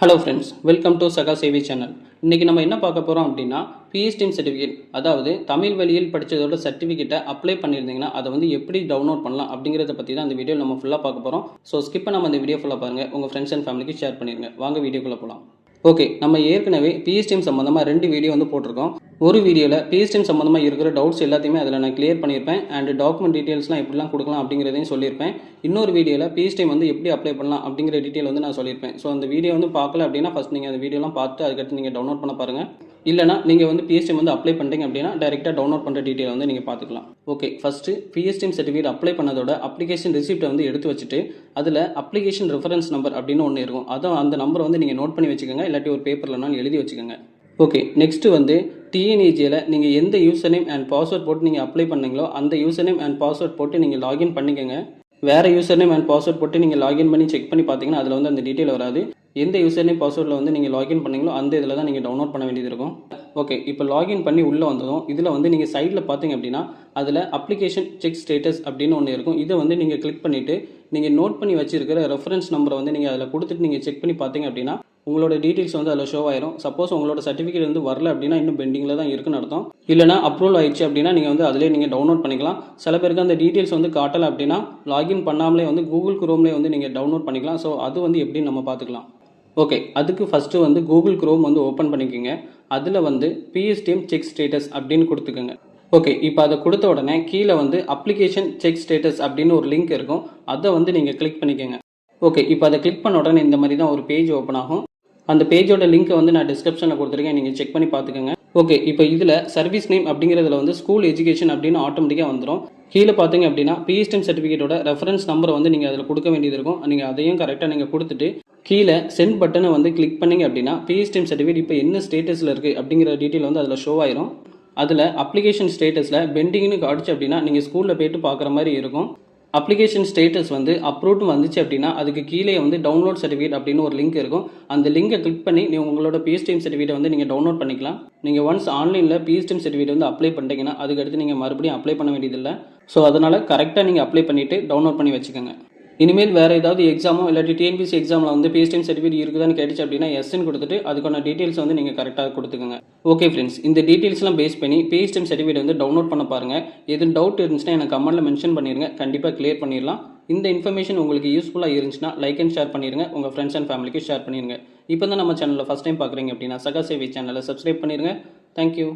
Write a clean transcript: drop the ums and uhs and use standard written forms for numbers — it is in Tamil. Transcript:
ஹலோ ஃப்ரெண்ட்ஸ், வெல்கம் டு சகா சேவி சேனல். இன்றைக்கி நம்ம என்ன பார்க்க போகிறோம் அப்படின்னா, பிஎஸ்டிஎம் சர்டிஃபிகேட், அதாவது தமிழ் வழியில் படித்ததோட சர்டிஃபிகேட்டை அப்ளை பண்ணியிருந்தீங்கன்னா அதை வந்து எப்படி டவுன்லோட் பண்ணலாம் அப்படிங்கிறத பற்றி தான் அந்த வீடியோ நம்ம ஃபுல்லாக பார்க்க போகிறோம். ஸோ ஸ்கிப் பண்ணாமல் அந்த வீடியோ ஃபுல்லாக பாருங்கள், உங்கள் ஃப்ரெண்ட்ஸ் அண்ட் ஃபேமிலிக்கு ஷேர் பண்ணிடுங்க. வாங்க வீடியோக்குள்ளே போகலாம். ஓகே, நம்ம ஏற்கனவே பிஎஸ்டிஎம் சம்மந்தமாக 2 வீடியோ வந்து போட்டிருக்கோம். ஒரு வீடியோவில் பிஎஸ்டிஎம் சம்மந்தமாக இருக்கிற டவுட்ஸ் எல்லாத்தையுமே அதில் நான் கிளியர் பண்ணியிருப்பேன். அண்ட் டாக்குமெண்ட் டீட்டெயில்ஸ்லாம் எப்படிலாம் கொடுக்கலாம் அப்படிங்கிறதையும் சொல்லியிருப்பேன். இன்னொரு வீடியோவில் பிஎஸ்டிஎம் வந்து எப்படி அப்ளை பண்ணலாம் அப்படிங்கிற டீட்டெயில் வந்து நான் சொல்லியிருப்பேன். ஸோ அந்த வீடியோ வந்து பார்க்கல அப்படின்னா ஃபஸ்ட் நீங்கள் அந்த வீடியோலாம் பார்த்து அதுக்கடுத்து நீங்கள் டவுன்லோட் பண்ண பாருங்கள். இல்லைனா நீங்கள் வந்து பிஎஸ்டிஎம் வந்து அப்ளை பண்ணுறீங்க அப்படின்னா டேரெக்டாக டவுன்லோட் பண்ணுற டீட்டெயில் வந்து நீங்கள் பார்த்துக்கலாம். Okay, first PSTM certificate apply பண்ணதோட அப்ளிகேஷன் ரிசிப்ட்டை வந்து எடுத்து வச்சுட்டு அதில் அப்ளிகேஷன் ரெஃபரன்ஸ் நம்பர் அப்படின்னு ஒன்று இருக்கும். அதை அந்த நம்பரை வந்து நீங்கள் நோட் பண்ணி வச்சுக்கோங்க, இல்லாட்டி ஒரு பேப்பர்லனாலும் எழுதி வச்சுக்கோங்க. ஓகே, நெக்ஸ்ட்டு வந்து டிஎன்இஜியில் நீங்கள் எந்த யூசர் நேம் அண்ட் பாஸ்வேர்ட் போட்டு நீங்கள் அப்ளை பண்ணீங்களோ அந்த யூசர் நேம் அண்ட் பாஸ்வேர்ட் போட்டு நீங்கள் லாகின் பண்ணிக்கோங்க. வேறு யூசர் நேம் அண்ட் பாஸ்வேர்ட் போட்டு நீங்கள் லாகின் பண்ணி செக் பண்ணி பார்த்தீங்கன்னா அதில் வந்து அந்த டீட்டெயில் வராது. எந்த யூசர் நேம் பாஸ்வேர்டில் வந்து நீங்கள் லாகின் பண்ணீங்களோ அந்த இதில் தான் நீங்கள் டவுன்லோட் பண்ண வேண்டியது இருக்கும். ஓகே, இப்போ லாகின் பண்ணி உள்ளே வந்ததும் இதில் வந்து நீங்கள் சைடில் பார்த்தீங்க அப்படின்னா அதில் அப்ளிகேஷன் செக் ஸ்டேட்டஸ் அப்படின்னு ஒன்று இருக்கும். இதை வந்து நீங்கள் கிளிக் பண்ணிவிட்டு நீங்கள் நோட் பண்ணி வச்சிருக்கிற ரெஃபரன்ஸ் நம்பரை வந்து நீங்கள் அதில் கொடுத்துட்டு நீங்கள் செக் பண்ணி பார்த்தீங்க அப்படின்னா உங்களோட டீட்டெயில்ஸ் வந்து அதில் ஷோ ஆயிரும். சப்போஸ் உங்களோட சர்டிஃபிகேட் வந்து வரல அப்படின்னா இன்னும் பெண்டிங்கில் தான் இருக்குன்னு அர்த்தம். இல்லைனா அப்ரூவல் ஆயிடுச்சு அப்படின்னா நீங்கள் வந்து அதிலே நீங்கள் டவுன்லோட் பண்ணிக்கலாம். சில பேருக்கு அந்த டீட்டெயில்ஸ் வந்து காட்டலை அப்படின்னா லாகின் பண்ணாமலே வந்து கூகுள் குரோம்லேயே வந்து நீங்கள் டவுன்லோட் பண்ணிக்கலாம். ஸோ அது வந்து எப்படின்னு நம்ம பார்த்துக்கலாம். ஓகே, அதுக்கு ஃபஸ்ட்டு வந்து கூகுள் குரோம் வந்து ஓப்பன் பண்ணிக்கோங்க. அதில் வந்து பிஎஸ்டிஎம் செக் ஸ்டேட்டஸ் அப்படின்னு கொடுத்துக்கோங்க. ஓகே, இப்போ அதை கொடுத்த உடனே கீழே வந்து அப்ளிகேஷன் செக் ஸ்டேட்டஸ் அப்படின்னு ஒரு லிங்க் இருக்கும். அதை வந்து நீங்கள் கிளிக் பண்ணிக்கோங்க. ஓகே, இப்போ அதை கிளிக் பண்ண உடனே இந்த மாதிரி தான் ஒரு பேஜ் ஓப்பன் ஆகும். அந்த பேஜோட லிங்க்கை வந்து நான் டிஸ்கிரிப்ஷனில் கொடுத்துருக்கேன், நீங்கள் செக் பண்ணி பார்த்துக்கோங்க. ஓகே, இப்போ இதில் சர்வீஸ் நேம் அப்படிங்கிறதுல வந்து ஸ்கூல் எஜுகேஷன் அப்படின்னு ஆட்டோமேட்டிக்காக வந்துடும். கீழே பார்த்தீங்க அப்படின்னா பிஎஸ்டிஎம் சர்டிஃபிகேட்டோட ரெஃபரன்ஸ் நம்பரை வந்து நீங்கள் அதில் கொடுக்க வேண்டியது இருக்கும். நீங்கள் அதையும் கரெக்டாக நீங்கள் கொடுத்துட்டு கீழே சென்ட் பட்டனை வந்து கிளிக் பண்ணிங்க அப்படின்னா பிஎஸ்டிஎம் சர்டிஃபிகேட் இப்போ என்ன ஸ்டேட்டஸில் இருக்குது அப்படிங்கிற டீட்டெயில் வந்து அதில் ஷோ ஆயிரும். அதில் அப்ளிகேஷன் ஸ்டேட்டஸில் பெண்டிங்னு காடிச்சு அப்படின்னா நீங்கள் ஸ்கூலில் போய்ட்டு பார்க்குற மாதிரி இருக்கும். அப்ளிகேஷன் ஸ்டேட்டஸ் வந்து அப்ரூவ்டு வந்துச்சு அப்படின்னா அதுக்கு கீழே வந்து டவுன்லோட் சர்டிஃபிகேட் அப்படின்னு ஒரு லிங்க் இருக்கும். அந்த லிங்கை கிளிக் பண்ணி நீங்கள் உங்களோட பிஎஸ்டிஎம் சர்டிஃபிகேட் வந்து நீங்கள் டவுன்லோட் பண்ணிக்கலாம். நீங்கள் ஒன்ஸ் ஆன்லைனில் பிஎஸ்டிஎம் சர்டிஃபிகேட் வந்து அப்ளை பண்ணிட்டீங்கன்னா அதுக்கடுத்து நீங்கள் மறுபடியும் அப்ளை பண்ண வேண்டியதில்லை. ஸோ அதனால் கரெக்டாக நீங்கள் அப்ளை பண்ணிவிட்டு டவுன்லோட் பண்ணி வச்சுக்கோங்க. இனிமேல் வேறு ஏதாவது எக்ஸாமோ இல்லாட்டி டிஎன்பிசி எக்ஸாமில் வந்து பிஎஸ்டிஎம் சர்டிஃபிகேட் இருக்குதான்னு கேட்டுச்சு அப்படின்னா எஸ்ன்னு கொடுத்துட்டு அதுக்கான டீட்டெயில்ஸ் வந்து நீங்கள் கரெக்டாக கொடுத்துக்கோங்க. ஓகே ஃப்ரெண்ட்ஸ், இந்த டீட்டெயில்ஸ்லாம் பேஸ் பண்ணி பிஎஸ்டிஎம் சர்டிஃபிகேட் வந்து டவுன்லோட் பண்ண பாருங்கள். எதுவும் டவுட் இருந்துச்சுன்னா எனக்கு கமெண்ட்டில் மென்ஷன் பண்ணிடுங்க, கண்டிப்பாக கிளியர் பண்ணிடலாம். இந்த இன்ஃபர்மேஷன் உங்களுக்கு யூஸ்ஃபுல்லாக இருந்துச்சுன்னா லைக் அண்ட் ஷேர் பண்ணிடுங்க, உங்கள் ஃப்ரெண்ட்ஸ் அண்ட் ஃபேமிலிக்கு ஷேர் பண்ணிடுங்க. இப்போ தான் நம்ம சேனலில் ஃபஸ்ட் டைம் பார்க்குறீங்க அப்படின்னா சகா சேவி சேனலை சப்ஸ்கிரைப் பண்ணிடுங்க. தேங்க்யூ.